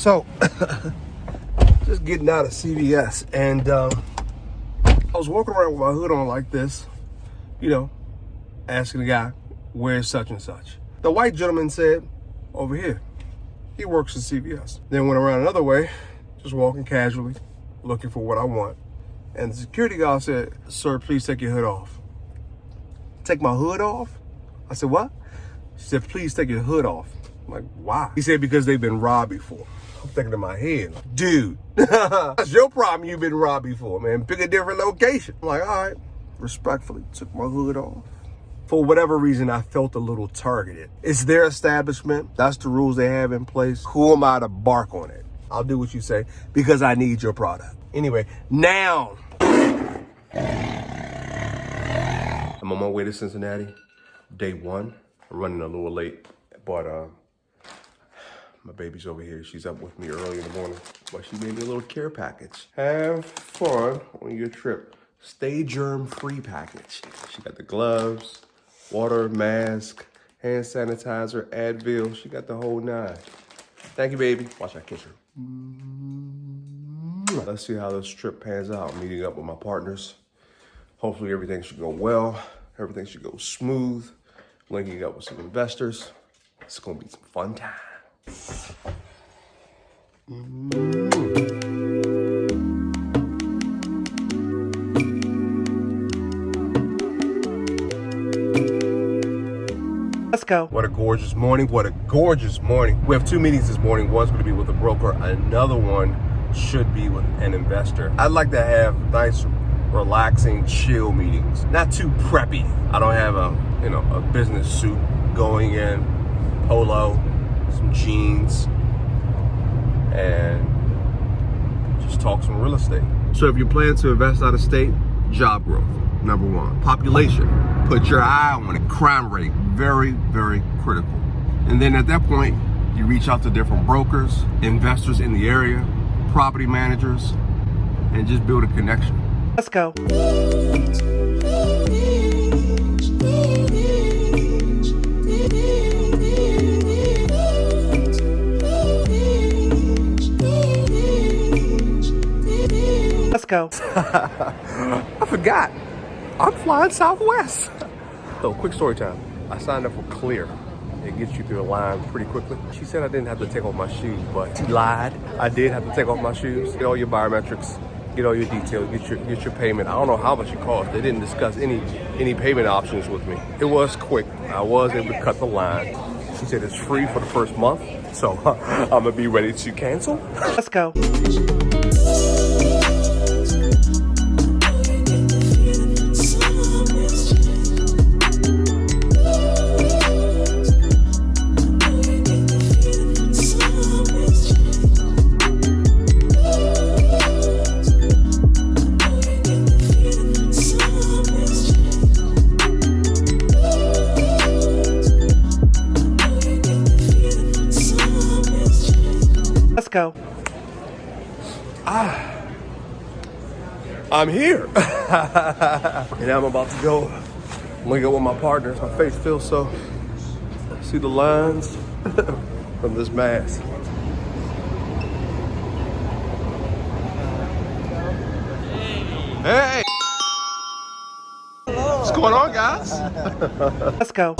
So, just getting out of CVS, and I was walking around with my hood on like this, you know, asking the guy, where's such and such? The white gentleman said, over here. He works at CVS. Then went around another way, just walking casually, looking for what I want. And the security guard said, sir, please take your hood off. Take my hood off? I said, what? He said, please take your hood off. I'm like, why? He said, because they've been robbed before. I'm thinking in my head, dude, that's your problem. You've been robbed before, man. Pick a different location. I'm like, all right, respectfully took my hood off. For whatever reason, I felt a little targeted. It's their establishment. That's the rules they have in place. Who am I to bark on it? I'll do what you say because I need your product. Anyway, now I'm on my way to Cincinnati. Day one. I'm running a little late, but my baby's over here. She's up with me early in the morning, but she made me a little care package. Have fun on your trip. Stay germ-free package. She got the gloves, water, mask, hand sanitizer, Advil. She got the whole 9. Thank you, baby. Watch I kiss her. Let's see how this trip pans out. I'm meeting up with my partners. Hopefully everything should go well. Everything should go smooth. Linking up with some investors. It's gonna be some fun time. Let's go. What a gorgeous morning. What a gorgeous morning. We have 2 meetings this morning. One's going to be with a broker. Another one should be with an investor. I'd like to have nice, relaxing, chill meetings. Not too preppy. I don't have a business suit going in, polo, some jeans, and just talk some real estate. So if you plan to invest out of state, job growth, number 1. Population, put your eye on it. Crime rate, very, very critical. And then at that point, you reach out to different brokers, investors in the area, property managers, and just build a connection. Let's go. Let's go. I forgot. I'm flying Southwest. So, quick story time. I signed up for Clear. It gets you through the line pretty quickly. She said I didn't have to take off my shoes, but she lied. I did have to take off my shoes, get all your biometrics, get all your details, get your payment. I don't know how much it cost. They didn't discuss any payment options with me. It was quick. I was able to cut the line. She said it's free for the first month, so I'm gonna be ready to cancel. Let's go. Let's go. I'm here. And I'm about to go link up with my partners. My face feels so. See the lines from this mask. Hey. What's going on, guys? Let's go.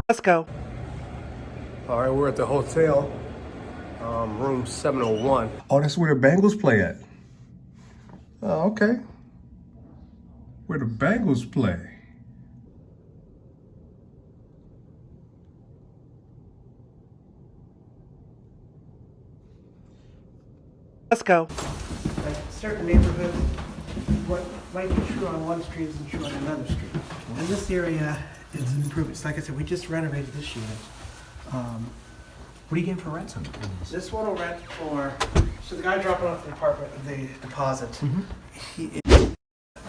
Let's go. All right, we're at the hotel, room 701. Oh, that's where the Bengals play at. Oh, okay. Where the Bengals play. Let's go. Like certain neighborhoods, what might be true on one street isn't true on another street. In this area, it's an improvement. Like I said, we just renovated this unit. What are you getting for rents on this? This one will rent for So the guy dropping off the apartment, the deposit,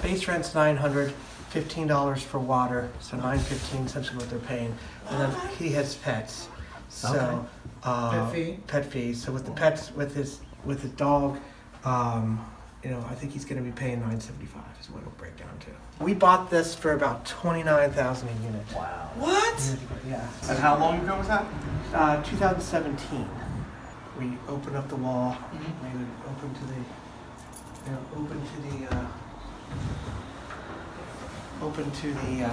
base rent's $900, $15 for water, so $915 essentially what they're paying. And then he has pets, so pet fee. So with the pets, with his dog, I think he's going to be paying $975 is what it'll break down to. We bought this for about $29,000 a unit. Wow. What? Yeah. And how long ago was that? 2017. We opened up the wall. We would open to the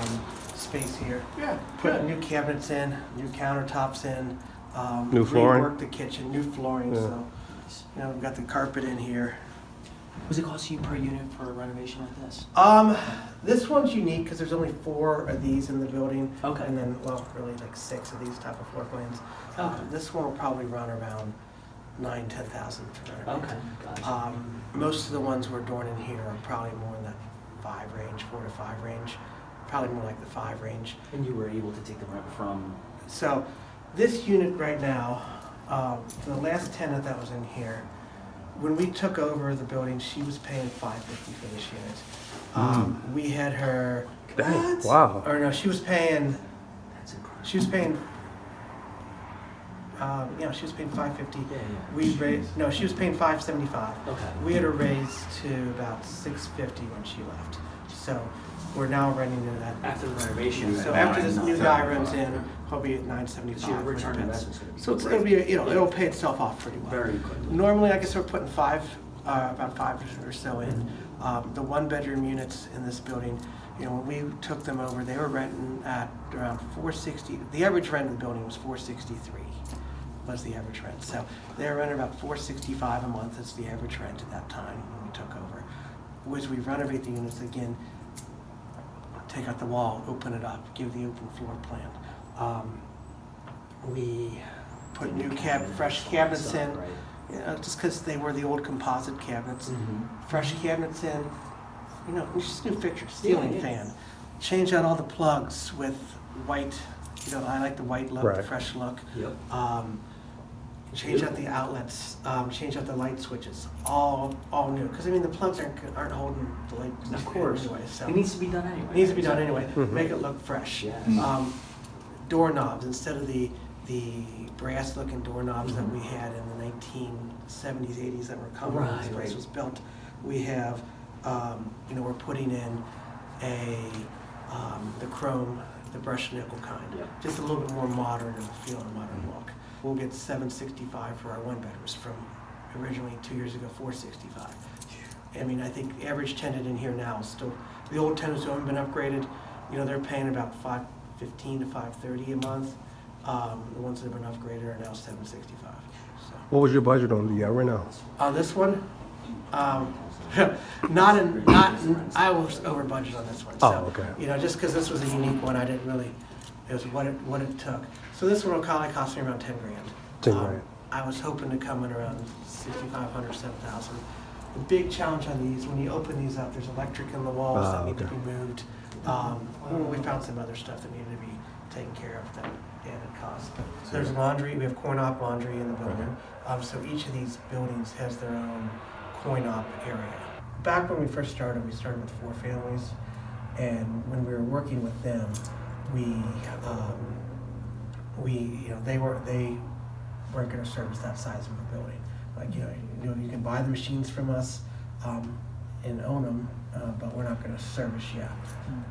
space here. Yeah. Put new cabinets in, new countertops in. New flooring? Reworked the kitchen, new flooring. Yeah. So, we've got the carpet in here. Was it costing you per unit for a renovation like this? This one's unique because there's only 4 of these in the building. Okay. And then, really like 6 of these type of floor plans. Okay. This one will probably run around $9,000-$10,000 for renovation. Okay, gotcha. Most of the ones we're doing in here are probably more in that 5 range, 4 to 5 range. Probably more like the 5 range. And you were able to take the rent from... So this unit right now, the last tenant that was in here, when we took over the building, she was paying $550 for this unit. We had her. Dang. Wow. Or no, she was paying. That's incredible. She was paying. She was paying $550. Yeah. We raised. No, she was paying $575. Okay. We had her raised to about $650 when she left. So we're now renting it at. After the renovation. So after this new guy runs in, he'll be at $975. So your return on investment's going to be So it's gonna be, it'll pay itself off pretty well. very quickly. Normally, I guess we're putting about 5 or so in. The 1-bedroom units in this building, when we took them over, they were renting at around $460. The average rent in the building was $463. Was the average rent. So they were renting about $465 a month. That's the average rent at that time when we took over. As we renovate the units again, take out the wall, open it up, give the open floor plan. We put fresh cabinets in, just because they were the old composite cabinets. Fresh cabinets in, just new fixtures, ceiling fan. Change out all the plugs with white, I like the white look, the fresh look. Yep. Change out the outlets, change out the light switches, all new. Because the plugs aren't holding the light. Of course. Anyway, so. It needs to be done anyway. It needs to be done anyway. Make it look fresh. Yes. Doorknobs, instead of the brass-looking doorknobs that we had in the 1970s, 80s that were coming when this place was built, we have, we're putting in the chrome, the brushed nickel kind. Yep. Just a little bit more modern and feel and modern look. We'll get $765 for our 1-bedrooms from originally 2 years ago, $465. I think average tenant in here now is still, the old tenants who haven't been upgraded, they're paying about $515 to $530 a month. The ones that have been upgraded are now $765. So. What was your budget on the reno? This one, I was over budget on this one. So, okay. Just because this was a unique one, I didn't really. It was what it took. So this one will probably cost me around $10,000. 10 grand. I was hoping to come in around $6,500, $7,000. The big challenge on these, when you open these up, there's electric in the walls that need to be moved. We found some other stuff that needed to be taken care of that added cost. But there's laundry. We have coin-op laundry in the building. So each of these buildings has their own coin-op area. Back when we first started, we started with 4 families, and when we were working with them, they weren't going to service that size of a building. You can buy the machines from us and own them, but we're not going to service you.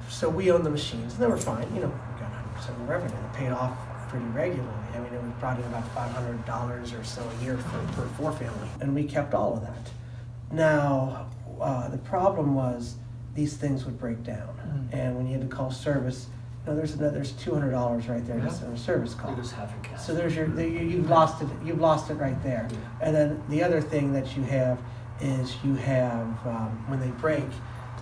So we own the machines, and they were fine. We got 100% of the revenue. It paid off pretty regularly. It was brought in about $500 or so a year per 4 family, and we kept all of that. Now, the problem was these things would break down, and when you had to call service, there's $200 right there just on a service call. So you've lost it. You've lost it right there. And then the other thing that you have is when they break,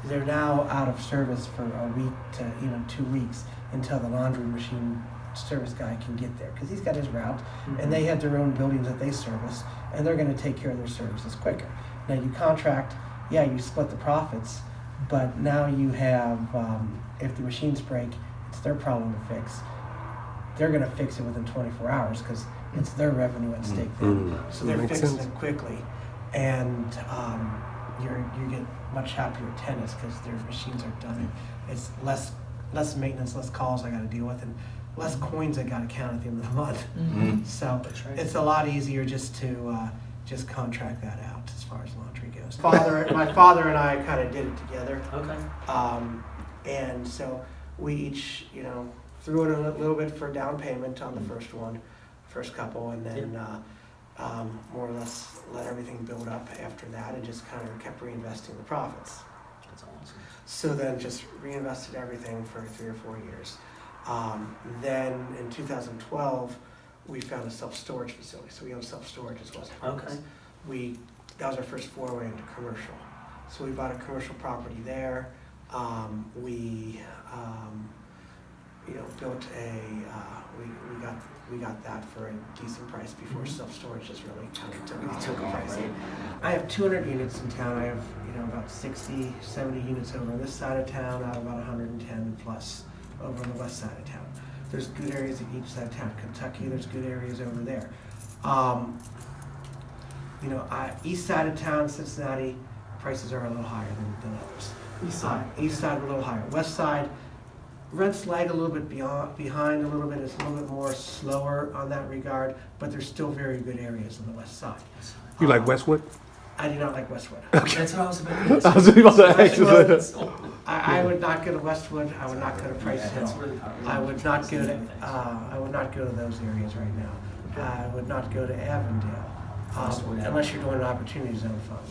they're now out of service for a week to 2 weeks until the laundry machine service guy can get there, because he's got his route, and they have their own buildings that they service, and they're going to take care of their services quicker. Now you contract, you split the profits, but now you have, if the machines break, it's their problem to fix. They're going to fix it within 24 hours because it's their revenue at stake then. So they're fixing it quickly. and you get much happier tenants because their machines are done. It's less maintenance, less calls I got to deal with, and less coins I got to count at the end of the month. Mm-hmm. So That's right. it's a lot easier just to just contract that out as far as laundry goes. My father and I kind of did it together. Okay. And so we each, threw in a little bit for down payment on the first couple, and then more or less let everything build up after that, and just kind of kept reinvesting the profits. That's awesome. So then just reinvested everything for 3 or 4 years. Then in 2012, we found a self-storage facility. So we own self-storage as well as apartments. Okay. That was our first foray into commercial. So we bought a commercial property there. We built we got that for a decent price before self-storage just really kind of took off. Right? I have 200 units in town. I have about 60, 70 units over on this side of town, out of about 110 plus over on the west side of town. There's good areas at each side of town. Kentucky, there's good areas over there. East side of town, Cincinnati, prices are a little higher than others. East side a little higher. West side, rents lag a little bit behind a little bit. It's a little bit more slower on that regard, but there's still very good areas on the west side. You like Westwood? I do not like Westwood. That's what I was about to I was about to ask you. I would not go to Westwood. I would not go to Price That's Hill. really popular. I would not go to. I would not go to those areas right now. I would not go to Avondale unless you're doing an opportunity zone fund.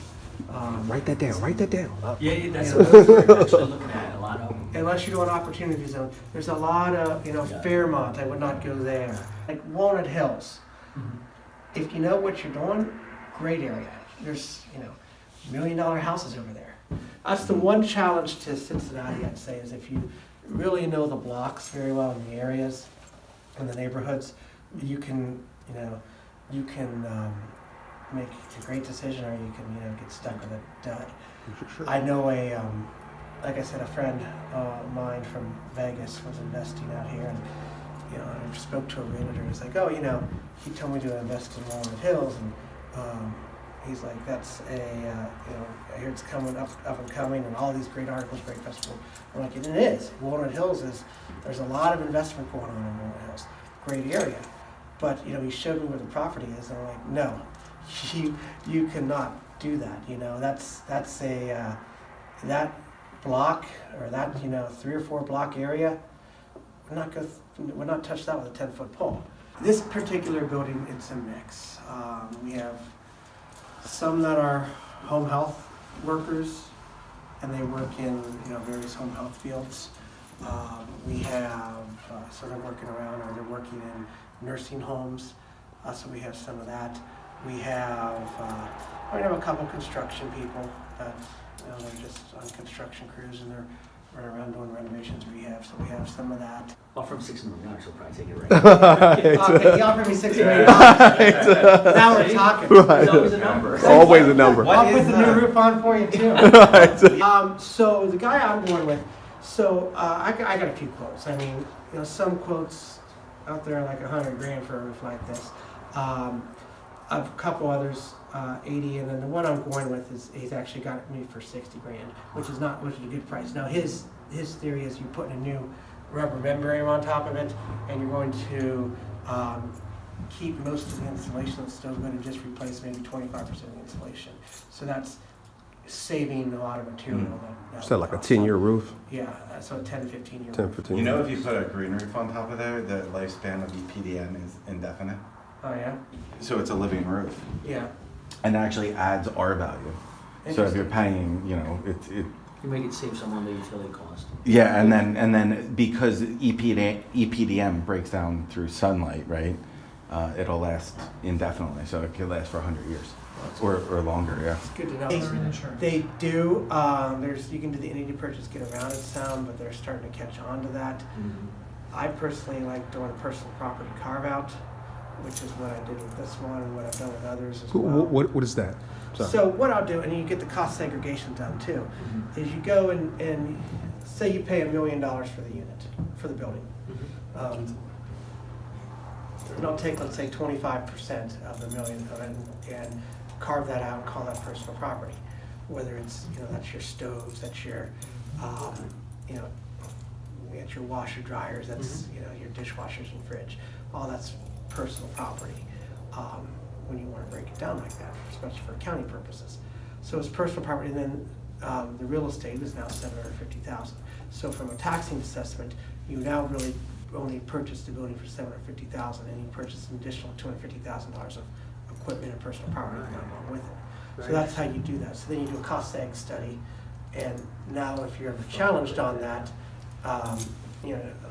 Write that down. Write that down. Yeah, that's what we're actually looking at. A lot of them. Unless you're doing opportunity zone, there's a lot of Fairmont. I would not go there. Like Walnut Hills. Mm-hmm. If you know what you're doing, great area. There's $1 million houses over there. That's the one challenge to Cincinnati, I'd say, is if you really know the blocks very well in the areas and the neighborhoods, you can make a great decision, or you can get stuck with a dud. Sure. I know like I said, a friend of mine from Vegas was investing out here, and I spoke to a realtor. He's like, he told me to invest in Walnut Hills, and he's like, that's I hear it's coming up and coming, and all these great articles, great festival. I'm like, and it is. Walnut Hills there's a lot of investment going on in Walnut Hills. Great area. But, he showed me where the property is, and I'm like, no, you cannot do that. That's that block, or that, 3 or 4 block area, would not touch that with a 10-foot pole. This particular building, it's a mix. We have some that are home health workers, and they work in various home health fields. We have some that are working around, or they're working in nursing homes, so we have some of that. We have a couple construction people that they're just on construction crews, and they're running around doing renovations, rehab. So we have some of that. Offer him $6 million, he'll probably take it right. Okay, he offered me $6 million. Now we're talking. There's always a number. Always a number. I'll put the new roof on for you too. So the guy I'm going with, I got a few quotes. I mean, some quotes out there are like $100,000 for a roof like this. A couple others, 80, and then the one I'm going with he's actually got me for $60,000, which is a good price. Now his theory is you put a new rubber membrane on top of it, and you're going to keep most of the insulation that's still good and just replace maybe 25% of the insulation. So that's saving a lot of material. Is that like a 10-year roof? Yeah, so a 10 to 15 year 10, roof. 15 You know, years. if you put a green roof on top of there, the lifespan of EPDM is indefinite. Oh yeah? So it's a living roof. Yeah. And actually adds R value. So if you're paying, You make it save some on the utility cost. yeah, and then because EPDM breaks down through sunlight, right? It'll last indefinitely, so it could last for 100 years or longer. Yeah. It's good to know. They do. You can do the entity purchase, get around it some, but they're starting to catch on to that. Mm-hmm. I personally like doing a personal property carve out, which is what I did with this one and what I've done with others as well. What is that? Sorry. So what I'll do, and you get the cost segregation done too, is you go and say you pay $1 million for the unit, for the building. And I'll take, let's say, 25% of the million of it, and carve that out and call that personal property. Whether it's, that's your stoves, that's your, that's your washer dryers, that's, your dishwashers and fridge. All that's personal property when you want to break it down like that, especially for accounting purposes. So it's personal property, and then the real estate is now $750,000. So from a taxing assessment, you now really only purchased the building for $750,000, and you purchased an additional $250,000 of equipment and personal property along with it. So that's how you do that. So then you do a cost seg study, and now if you're ever challenged on that, a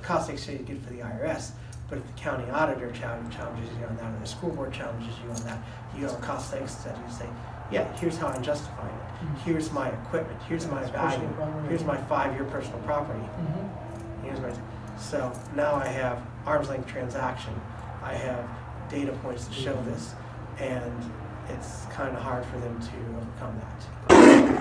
cost seg study is good for the IRS, but if the county auditor challenges you on that, or the school board challenges you on that, you have a cost seg study to say, yeah, here's how I'm justifying it. Here's my equipment. Here's my value. Here's my 5-year personal property. Here's my. So now I have arm's length transaction. I have data points to show this, and it's kind of hard for them to overcome that.